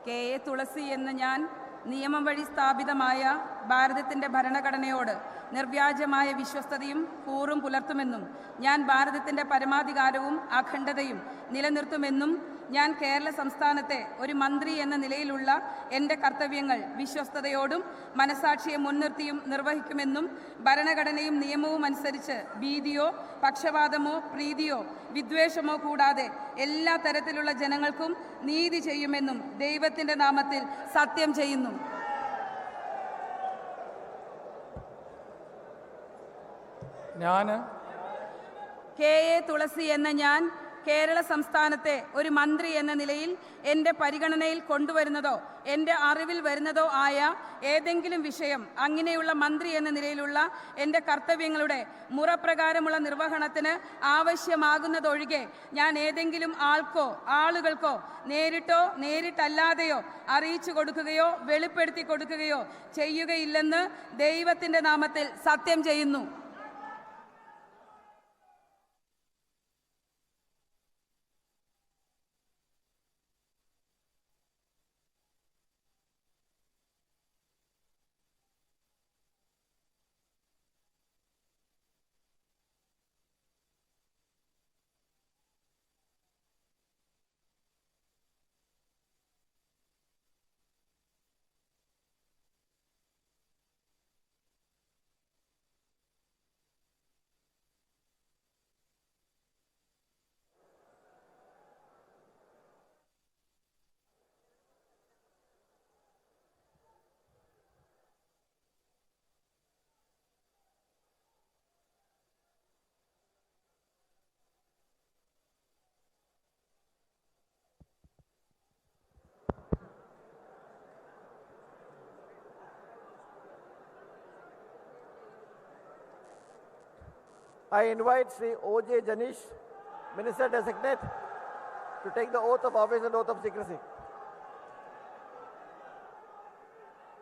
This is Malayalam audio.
കെ.എ. തുളസി എന്ന ഞാൻ നിയമം വഴി സ്ഥാപിതമായ ഭാരതത്തിൻ്റെ ഭരണഘടനയോട് നിർവ്യാജമായ വിശ്വസ്തതയും കൂറും പുലർത്തുമെന്നും ഞാൻ ഭാരതത്തിൻ്റെ പരമാധികാരവും അഖണ്ഡതയും നിലനിർത്തുമെന്നും ഞാൻ കേരള സംസ്ഥാനത്തെ ഒരു മന്ത്രി എന്ന നിലയിലുള്ള എൻ്റെ കർത്തവ്യങ്ങൾ വിശ്വസ്തയോടും മനസാക്ഷിയെ മുൻനിർത്തിയും നിർവഹിക്കുമെന്നും ഭരണഘടനയും നിയമവും അനുസരിച്ച് ഭീതിയോ പക്ഷപാതമോ പ്രീതിയോ വിദ്വേഷമോ കൂടാതെ എല്ലാ തരത്തിലുള്ള ജനങ്ങൾക്കും നീതി ചെയ്യുമെന്നും ദൈവത്തിൻ്റെ നാമത്തിൽ സത്യം ചെയ്യുന്നു. ഞാൻ കെ.എ. തുളസി എന്ന ഞാൻ കേരള സംസ്ഥാനത്തെ ഒരു മന്ത്രി എന്ന നിലയിൽ എൻ്റെ പരിഗണനയിൽ കൊണ്ടുവരുന്നതോ എൻ്റെ അറിവിൽ വരുന്നതോ ആയ ഏതെങ്കിലും വിഷയം അങ്ങനെയുള്ള മന്ത്രി എന്ന നിലയിലുള്ള എൻ്റെ കർത്തവ്യങ്ങളുടെ മുറപ്രകാരമുള്ള നിർവഹണത്തിന് ആവശ്യമാകുന്നതൊഴികെ ഞാൻ ഏതെങ്കിലും ആൾക്കോ ആളുകൾക്കോ നേരിട്ടോ നേരിട്ടല്ലാതെയോ അറിയിച്ചു കൊടുക്കുകയോ വെളിപ്പെടുത്തി കൊടുക്കുകയോ ചെയ്യുകയില്ലെന്ന് ദൈവത്തിൻ്റെ നാമത്തിൽ സത്യം ചെയ്യുന്നു. I invite Sri O.J. Janish, Minister Designate, to take the oath of office and oath of secrecy.